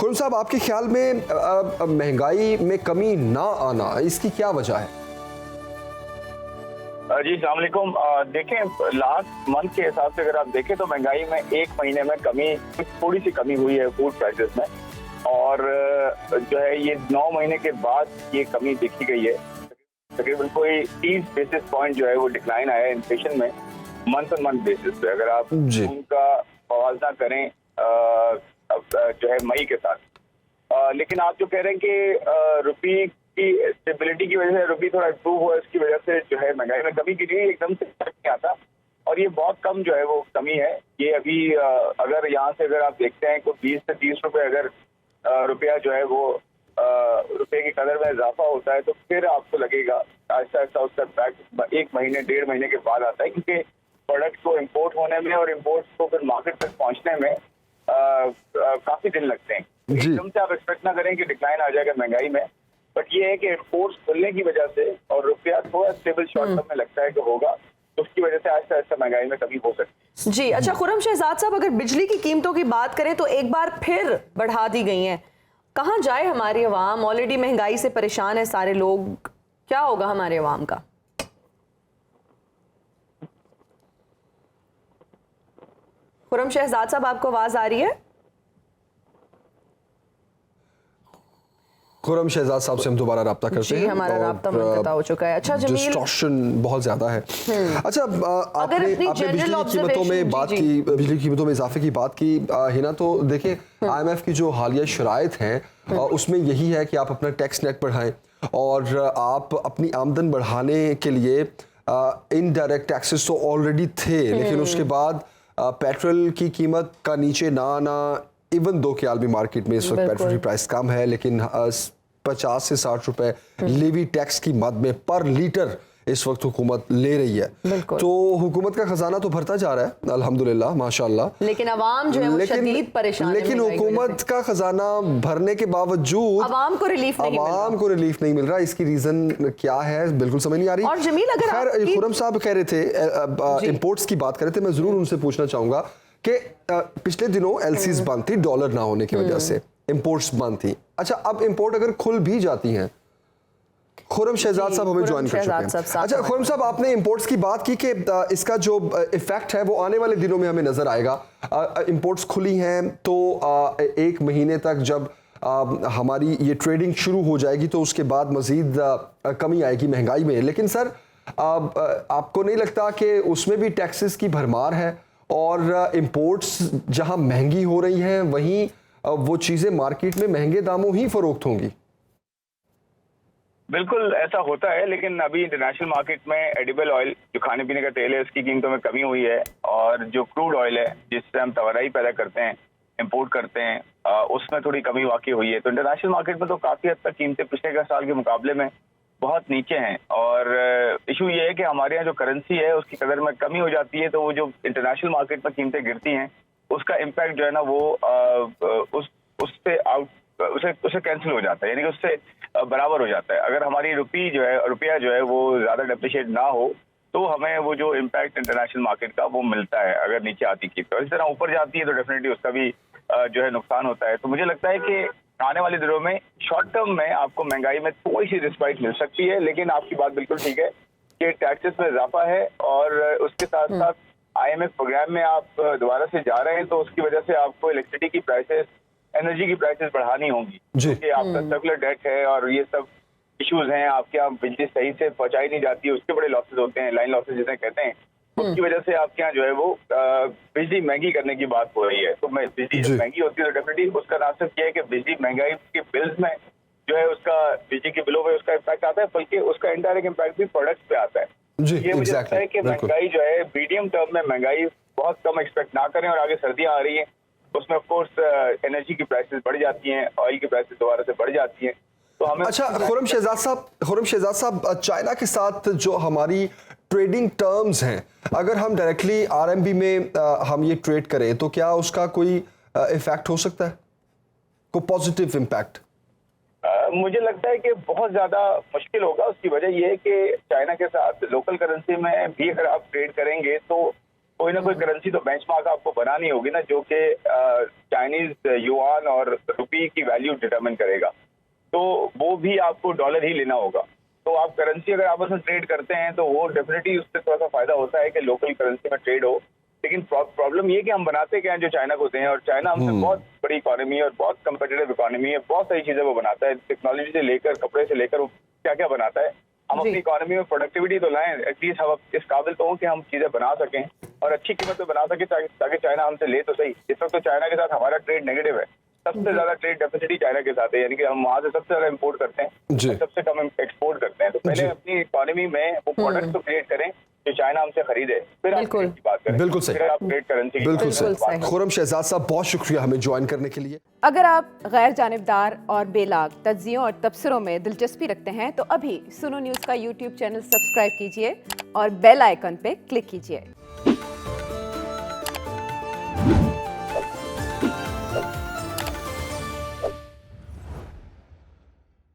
खुरम साहब, आपके ख्याल में महंगाई में कमी ना आना, इसकी क्या वजह है? जी अस्सलाम वालेकुम। देखें, लास्ट मंथ के हिसाब से अगर आप देखें तो महंगाई में एक महीने में कमी, थोड़ी सी कमी हुई है फूड प्राइसेस में, और जो है ये 9 महीने के बाद ये कमी देखी गई है। तकरीबन कोई 30 बेसिस पॉइंट जो है वो डिक्लाइन आया है इन्फ्लेशन में मंथ ऑन मंथ बेसिस पे, अगर आप उनका मवाजना करें जो है मई के साथ। लेकिन आप जो कह रहे हैं कि रुपये की स्टेबिलिटी की वजह से रुपये थोड़ा इम्प्रूव हुआ, इसकी वजह से जो है महंगाई में कमी की नहीं, एकदम से नहीं आता, और ये बहुत कम जो है वो कमी है। ये अभी अगर यहाँ से अगर आप देखते हैं तो 20 से 30 रुपए अगर रुपया जो है वो रुपये की कदर में इजाफा होता है तो फिर आपको लगेगा आहिस्ता आहिस्ता उसका इम्पैक्ट 1 महीने 1.5 महीने के बाद आता है, क्योंकि प्रोडक्ट को इम्पोर्ट होने में और इम्पोर्ट को फिर मार्केट तक पहुँचने में काफी दिन लगते हैं। एकदम से आप एक्सपेक्ट ना करें कि डिक्लाइन आ जाएगा महंगाई में, बट ये है कि एक्सपोर्ट्स खुलने की वजह से और रुपया थोड़ा स्टेबल शॉर्ट टर्म में लगता है कि होगा, तो उसकी वजह से आहिस्ता आहिस्ता महंगाई में कमी हो सकती है। जी अच्छा, खुरम शहजाद साहब, अगर बिजली की कीमतों की बात करें तो एक बार फिर बढ़ा दी गई हैं। कहाँ जाए हमारी अवाम? ऑलरेडी महंगाई से परेशान है सारे लोग, क्या होगा हमारे अवाम का? खुरम शहजाद साहब, आपको आवाज आ रही है? खुरम शहजाद साहब से हम दोबारा रब्ता करते हैं। हमारा रब्ता मुनक़ता हो चुका है। अच्छा जमील, डिस्टॉर्शन बहुत ज्यादा है। अच्छा, आपने बिजली की कीमतों में बात की, बिजली की कीमतों में इजाफे की बात की हिना, तो देखिए IMF की जो हालिया शराइत हैं उसमें यही है कि आप अपना टैक्स नेट बढ़ाएं और आप अपनी आमदन बढ़ाने के लिए इनडायरेक्ट टैक्सेस तो ऑलरेडी थे, लेकिन उसके बाद पेट्रोल की कीमत का नीचे ना आना, इवन दो के आलमी मार्केट में इस वक्त पेट्रोल की प्राइस कम है, लेकिन 50 से 60 रुपए लेवी टैक्स की मद में पर लीटर इस वक्त हुकूमत ले रही है। तो हुकूमत का खजाना तो भरता जा रहा है अल्हम्दुलिल्लाह माशाअल्लाह, लेकिन अवाम जो है वो शदीद परेशान है। लेकिन हुकूमत का खजाना भरने के बावजूद अवाम को रिलीफ नहीं मिल रहा। इसकी रीजन क्या है बिल्कुल समझ नहीं आ रही। और जमील, अगर खुरम साहब कह रहे थे इंपोर्ट्स की बात कर रहे थे, मैं जरूर उनसे पूछना चाहूंगा कि पिछले दिनों LCs बंद थी, डॉलर ना होने की वजह से इंपोर्ट्स बंद थी। अच्छा, अब इंपोर्ट अगर खुल भी जाती हैं, खुरम शहजाद साहब हमें ज्वाइन कर चुके हैं। अच्छा खुरम साहब, आपने इंपोर्ट्स की बात की कि इसका जो इफेक्ट है वो आने वाले दिनों में हमें नजर आएगा। इंपोर्ट्स खुली हैं तो 1 महीने तक जब हमारी ये ट्रेडिंग शुरू हो जाएगी तो उसके बाद मजीद कमी आएगी महंगाई में। लेकिन सर, आपको नहीं लगता कि उसमें भी टैक्सेस की भरमार है और इंपोर्ट्स जहां महंगी हो रही हैं वहीं वो चीजें मार्केट में महंगे दामों ही फरोख्त होंगी? बिल्कुल ऐसा होता है, लेकिन अभी इंटरनेशनल मार्केट में एडिबल ऑयल, जो खाने पीने का तेल है, उसकी कीमतों में कमी हुई है, और जो क्रूड ऑयल है जिससे हम तवराई पैदा करते हैं, इंपोर्ट करते हैं, उसमें थोड़ी कमी वाकई हुई है। तो इंटरनेशनल मार्केट में तो काफी हद तक कीमतें पिछले साल के मुकाबले में बहुत नीचे हैं, और इशू ये है कि हमारे यहाँ जो करेंसी है उसकी कदर में कमी हो जाती है, तो वो जो इंटरनेशनल मार्केट में कीमतें गिरती हैं उसका इम्पैक्ट जो है ना वो उसे कैंसिल हो जाता है, यानी कि उससे बराबर हो जाता है। अगर हमारी रुपया जो है वो ज्यादा डेप्रिशिएट ना हो तो हमें वो जो इम्पैक्ट इंटरनेशनल मार्केट का वो मिलता है अगर नीचे आती की। तो इस तरह ऊपर जाती है तो डेफिनेटली उसका भी जो है नुकसान होता है। तो मुझे लगता है कि आने वाले दिनों में शॉर्ट टर्म में आपको महंगाई में थोड़ी सी रिस्पाइट मिल सकती है, लेकिन आपकी बात बिल्कुल ठीक है कि टैक्सेस में इजाफा है और उसके साथ साथ IMF प्रोग्राम में आप दोबारा से जा रहे हैं, तो उसकी वजह से आपको इलेक्ट्रिसिटी की प्राइसेस, एनर्जी की प्राइसेस बढ़ानी होंगी, क्योंकि आपका सर्कुलर डेट है और ये सब इश्यूज हैं। आपके यहाँ बिजली सही से पहुंचाई नहीं जाती है, उसके बड़े लॉसेज होते हैं, लाइन लॉसेज जिसे कहते हैं, उसकी वजह से आपके यहाँ जो है वो बिजली महंगी करने की बात हो रही है। तो बिजली जब महंगी होती है तो डेफिनेटली उसका रास्ता यह है कि बिजली महंगाई के बिल्स में जो है उसका, बिजली के बिलों में उसका इम्पैक्ट आता है, बल्कि उसका इनडायरेक्ट इम्पैक्ट भी प्रोडक्ट्स पे आता है। ये मुझे लगता है कि महंगाई जो है मीडियम टर्म में महंगाई बहुत कम एक्सपेक्ट ना करें, और आगे सर्दियां आ रही हैं उसमें ऑफ कोर्स एनर्जी की प्राइसेस बढ़ जाती हैं, ऑयल की प्राइसेस दोबारा से बढ़ जाती हैं, तो हमें। अच्छा खुरम शहजाद साहब, चाइना के साथ जो हमारी ट्रेडिंग टर्म्स हैं, अगर हम डायरेक्टली RMB में हम ये ट्रेड करें तो क्या उसका कोई इफेक्ट हो सकता है, कोई पॉजिटिव इम्पैक्ट? मुझे लगता है कि बहुत ज्यादा मुश्किल होगा। उसकी वजह यह है कि चाइना के साथ लोकल करेंसी में भी अगर आप ट्रेड करेंगे तो कोई ना कोई करेंसी तो बेंचमार्क आपको बनानी होगी ना, जो कि चाइनीज युआन और रुपी की वैल्यू डिटरमिन करेगा। तो वो भी आपको डॉलर ही लेना होगा। तो आप करेंसी अगर आपस में ट्रेड करते हैं तो वो डेफिनेटली उससे थोड़ा सा फायदा होता है कि लोकल करेंसी में ट्रेड हो। लेकिन प्रॉब्लम ये कि हम बनाते क्या हैं जो चाइना को दें, और चाइना हमसे बहुत बड़ी इकोनॉमी है और बहुत कम्पिटिटिव इकोनॉमी है, बहुत सारी चीजें वो बनाता है, टेक्नोलॉजी से लेकर कपड़े से लेकर वो क्या क्या बनाता है। हम जी। अपनी इकोनॉमी में प्रोडक्टिविटी तो लाएं, एटलीस्ट हम इस काबिल तो हों कि हम चीजें बना सकें और अच्छी कीमत पे बना सकें, ताकि चाइना हमसे ले तो सही। इस वक्त तो चाइना के साथ हमारा ट्रेड नेगेटिव है, सबसे ज्यादा ट्रेड डेफिसिट चाइना के साथ है, यानी कि हम वहां से सबसे ज्यादा इंपोर्ट करते हैं जी। और सबसे कम एक्सपोर्ट करते हैं। तो पहले अपनी इकोनॉमी में वो प्रोडक्ट तो क्रिएट करें जो चाइना हमसे खरीदे, फिर आप बिल्कुल। ट्रेड की बात करें, बिल्कुल सही। फिर आप ट्रेड करेंसी की बिल्कुल बिल्कुल सही। सही। खुर्रम शहजाद साहब, बहुत शुक्रिया हमें ज्वाइन करने के लिए। अगर आप गैर जानिबदार और बेलाग तज्जियों और तबसरों में दिलचस्पी रखते हैं तो अभी सुनो न्यूज़ का यूट्यूब चैनल सब्सक्राइब कीजिए और बेल आइकन पे क्लिक कीजिए।